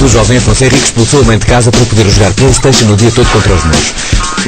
o jovem Afonso Henriques expulsou a mãe de casa para poder jogar PlayStation o dia todo contra os moros.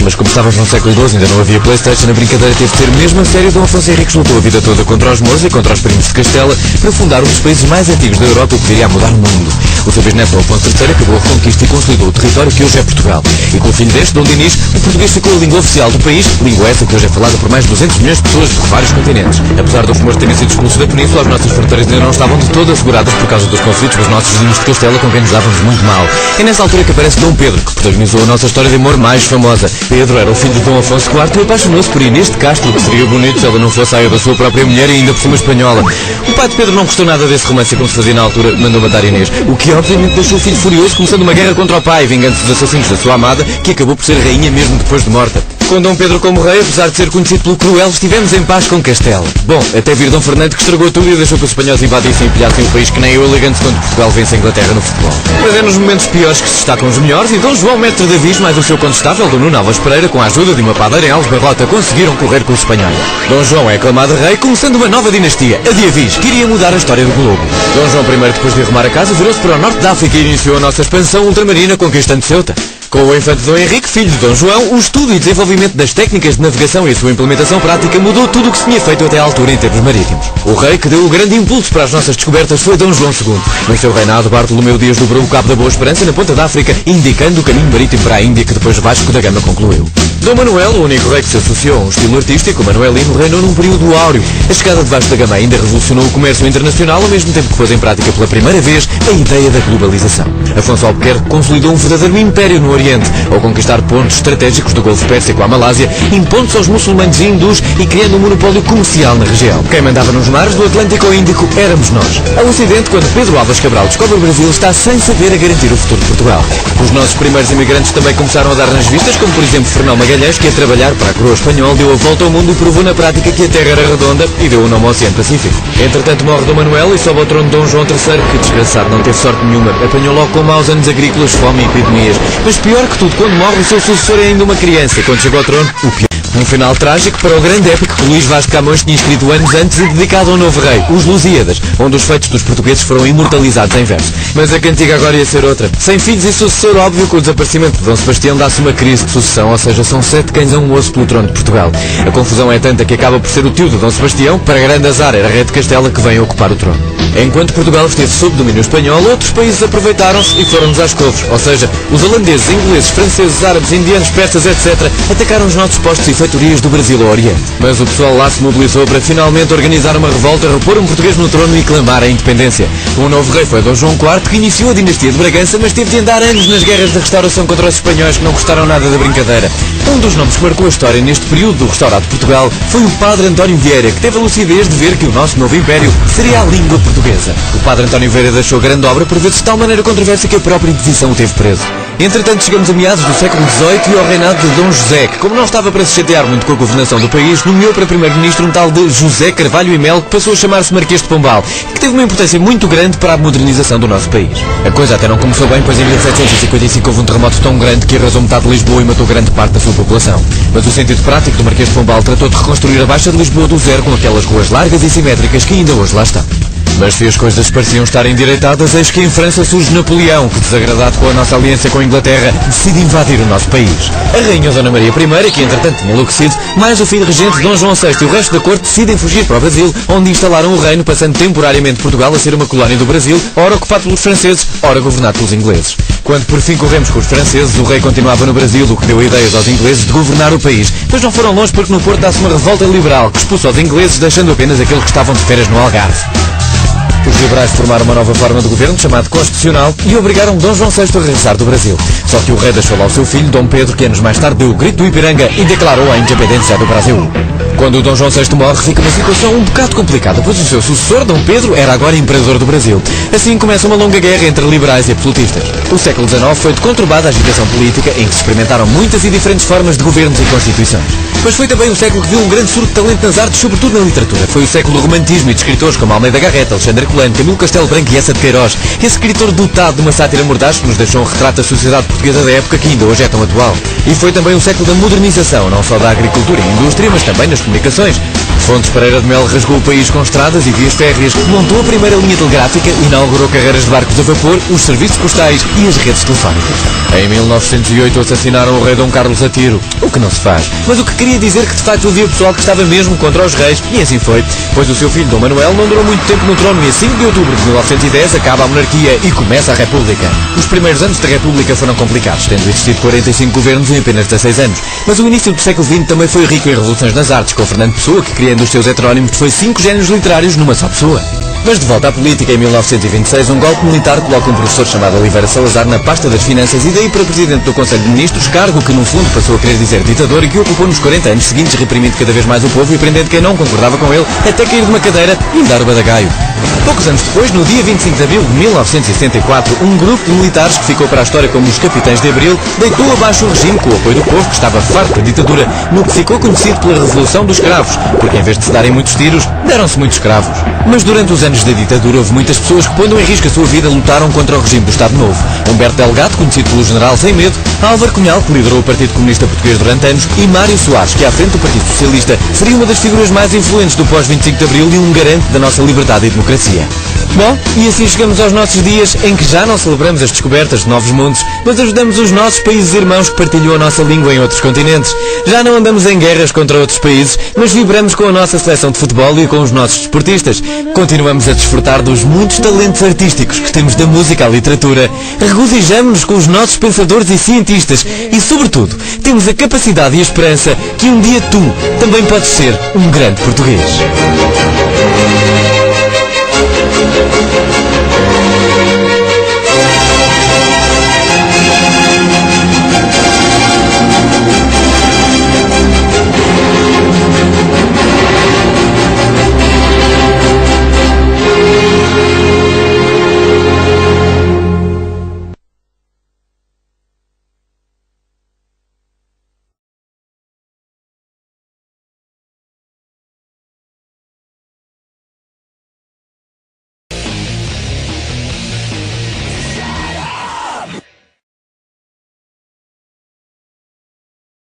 Mas como estávamos no século XII, ainda não havia PlayStation, a brincadeira teve de ser mesmo a sério. Dom Afonso Henriques lutou a vida toda contra os moros e contra os primos de Castela para fundar um dos países mais antigos da Europa que viria a mudar o mundo. O seu bisneto Afonso III acabou a reconquista e consolidou o território que hoje é Portugal. E com o filho deste, Dom Dinis, o português ficou a língua oficial do país, língua essa que hoje é falada por mais de 200 milhões de pessoas de vários continentes. Apesar dos moros terem sido expulsos da península, as nossas fronteiras ainda não estavam de todo asseguradas por causa dos conflitos com os nossos vizinhos de Castela, com quem nos dávamos muito mal. É nessa altura que aparece Dom Pedro, que protagonizou a nossa história de amor mais famosa. Pedro era o filho de Dom Afonso IV e apaixonou-se por Inês de Castro, que seria bonito se ela não fosse a da sua própria mulher e ainda por cima espanhola. O pai de Pedro não gostou nada desse romance como se fazia na altura, mandou matar Inês, o que obviamente deixou o filho furioso, começando uma guerra contra o pai, vingando-se dos assassinos da sua amada, que acabou por ser rainha mesmo depois de morta. Com Dom Pedro como rei, apesar de ser conhecido pelo cruel, estivemos em paz com Castela. Bom, até vir Dom Fernando, que estragou tudo e deixou que os espanhóis invadissem e pilhassem o país que nem eu, elegante quando Portugal vence a Inglaterra no futebol. Mas é nos momentos piores que se destacam os melhores, e Dom João Mestre Davis, mais o seu condestável Dom Nuno Alves Pereira, com a ajuda de uma padeira em Alves Barrota, conseguiram correr com os espanhóis. Dom João é aclamado rei, começando uma nova dinastia, a de Avis, que iria mudar a história do globo. Dom João I, depois de arrumar a casa, virou-se para o norte da África e iniciou a nossa expansão ultramarina, conquistando Ceuta. Com o infante Dom Henrique, filho de Dom João, o estudo e desenvolvimento das técnicas de navegação e a sua implementação prática mudou tudo o que se tinha feito até à altura em termos marítimos. O rei que deu o grande impulso para as nossas descobertas foi Dom João II. No seu reinado, Bartolomeu Dias dobrou o Cabo da Boa Esperança na ponta da África, indicando o caminho marítimo para a Índia que depois Vasco da Gama concluiu. Dom Manuel, o único rei que se associou a um estilo artístico manuelino, reinou num período áureo. A chegada de Vasco da Gama ainda revolucionou o comércio internacional, ao mesmo tempo que pôs em prática pela primeira vez a ideia da globalização. Afonso Albuquerque consolidou um verdadeiro império no Oriente, ao conquistar pontos estratégicos do Golfo Pérsico à Malásia, impondo-se aos muçulmanos e hindus e criando um monopólio comercial na região. Quem mandava nos mares do Atlântico ao Índico éramos nós. Ao Ocidente, quando Pedro Álvares Cabral descobre o Brasil, está sem saber a garantir o futuro de Portugal. Os nossos primeiros imigrantes também começaram a dar nas vistas, como por exemplo Fernão Magalhães, que a trabalhar para a coroa espanhola deu a volta ao mundo e provou na prática que a Terra era redonda e deu o nome ao Oceano Pacífico. Entretanto morre Dom Manuel e sobe ao trono Dom João III, que desgraçado não teve sorte nenhuma, apanhou logo com maus anos agrícolas, fome e epidemias. Mas pior que tudo, quando morre o seu sucessor é ainda uma criança, quando chegou ao trono, o pior. Um final trágico para o grande épico que Luís Vaz de Camões tinha escrito anos antes e dedicado ao novo rei, os Lusíadas, onde os feitos dos portugueses foram imortalizados em verso. Mas a cantiga agora ia ser outra. Sem filhos e sucessor, óbvio que o desaparecimento de Dom Sebastião dá-se uma crise de sucessão, ou seja, são 7 cães a um osso pelo trono de Portugal. A confusão é tanta que acaba por ser o tio de Dom Sebastião, para grande azar era rei de Castela, que vem ocupar o trono. Enquanto Portugal esteve sob domínio espanhol, outros países aproveitaram-se e foram-nos às couves, ou seja, os holandeses, ingleses, franceses, árabes, indianos, persas, etc., atacaram os nossos postos e feitorias do Brasil ao Oriente. Mas o pessoal lá se mobilizou para finalmente organizar uma revolta, repor um português no trono e clamar a independência. O novo rei foi Dom João IV, que iniciou a dinastia de Bragança, mas teve de andar anos nas guerras de restauração contra os espanhóis, que não gostaram nada da brincadeira. Um dos nomes que marcou a história neste período do restaurado de Portugal foi o padre António Vieira, que teve a lucidez de ver que o nosso novo império seria a língua portuguesa. O padre António Vieira deixou grande obra por vezes de tal maneira controversa que a própria Inquisição o teve preso. Entretanto, chegamos a meados do século XVIII e ao reinado de Dom José, que, como não estava para se chatear muito com a governação do país, nomeou para primeiro-ministro um tal de José Carvalho e Melo, que passou a chamar-se Marquês de Pombal, e que teve uma importância muito grande para a modernização do nosso país. A coisa até não começou bem, pois em 1755 houve um terremoto tão grande que arrasou metade de Lisboa e matou grande parte da sua população. Mas o sentido prático do Marquês de Pombal tratou de reconstruir a Baixa de Lisboa do zero, com aquelas ruas largas e simétricas que ainda hoje lá estão. Mas se as coisas pareciam estar endireitadas, eis que em França surge Napoleão, que, desagradado com a nossa aliança com a Inglaterra, decide invadir o nosso país. A rainha Dona Maria I, que entretanto tinha enlouquecido, mais o filho regente Dom João VI e o resto da corte decidem fugir para o Brasil, onde instalaram o reino, passando temporariamente Portugal a ser uma colónia do Brasil, ora ocupado pelos franceses, ora governado pelos ingleses. Quando por fim corremos com os franceses, o rei continuava no Brasil, o que deu ideias aos ingleses de governar o país. Mas não foram longe, porque no Porto dá-se uma revolta liberal, que expulsou os ingleses, deixando apenas aqueles que estavam de férias no Algarve. Os liberais formaram uma nova forma de governo, chamado Constitucional, e obrigaram Dom João VI a regressar do Brasil. Só que o rei deixou lá o seu filho, Dom Pedro, que anos mais tarde deu o grito do Ipiranga e declarou a independência do Brasil. Quando o Dom João VI morre, fica uma situação um bocado complicada, pois o seu sucessor, Dom Pedro, era agora imperador do Brasil. Assim começa uma longa guerra entre liberais e absolutistas. O século XIX foi de conturbada agitação política, em que se experimentaram muitas e diferentes formas de governos e constituições. Mas foi também o século que viu um grande surto de talento nas artes, sobretudo na literatura. Foi o século do romantismo e de escritores como Almeida Garrett, Alexandre Colano, Camilo Castelo Branco e Essa de Queiroz. Esse escritor dotado de uma sátira mordaz que nos deixou um retrato da sociedade portuguesa da época que ainda hoje é tão atual. E foi também o século da modernização, não só da agricultura e indústria, mas também nas comunicações. Fontes Pereira de Mel rasgou o país com estradas e vias férreas, montou a primeira linha telegráfica, inaugurou carreiras de barcos a vapor, os serviços postais e as redes telefónicas. Em 1908 assassinaram o rei Dom Carlos a tiro, o que não se faz. Mas o que queria dizer que de facto havia pessoal que estava mesmo contra os reis, e assim foi, pois o seu filho Dom Manuel não durou muito tempo no trono e a 5 de outubro de 1910 acaba a monarquia e começa a República. Os primeiros anos da República foram complicados, tendo existido 45 governos em apenas 16 anos. Mas o início do século XX também foi rico em revoluções nas artes, com Fernando Pessoa, que criando os seus heterónimos foi 5 géneros literários numa só pessoa. Mas de volta à política, em 1926, um golpe militar coloca um professor chamado Oliveira Salazar na pasta das finanças e daí para presidente do Conselho de Ministros, cargo que no fundo passou a querer dizer ditador e que ocupou nos 40 anos seguintes, reprimindo cada vez mais o povo e prendendo quem não concordava com ele, até cair de uma cadeira e lhe dar o badagaio. Poucos anos depois, no dia 25 de abril de 1964, um grupo de militares que ficou para a história como os Capitães de Abril deitou abaixo o regime com o apoio do povo que estava farto da ditadura, no que ficou conhecido pela Revolução dos Escravos, porque em vez de se darem muitos tiros, deram-se muitos escravos. Mas durante os anos da ditadura houve muitas pessoas que, pondo em risco a sua vida, lutaram contra o regime do Estado Novo. Humberto Delgado, conhecido pelo general Sem Medo, Álvaro Cunhal, que liderou o Partido Comunista Português durante anos, e Mário Soares, que à frente do Partido Socialista seria uma das figuras mais influentes do pós-25 de Abril e um garante da nossa liberdade e democracia. Bom, e assim chegamos aos nossos dias em que já não celebramos as descobertas de novos mundos, mas ajudamos os nossos países irmãos que partilham a nossa língua em outros continentes. Já não andamos em guerras contra outros países, mas vibramos com a nossa seleção de futebol e com os nossos desportistas. Continuamos a desfrutar dos muitos talentos artísticos que temos da música à literatura. Regozijamos-nos com os nossos pensadores e cientistas e, sobretudo, temos a capacidade e a esperança que um dia tu também podes ser um grande português.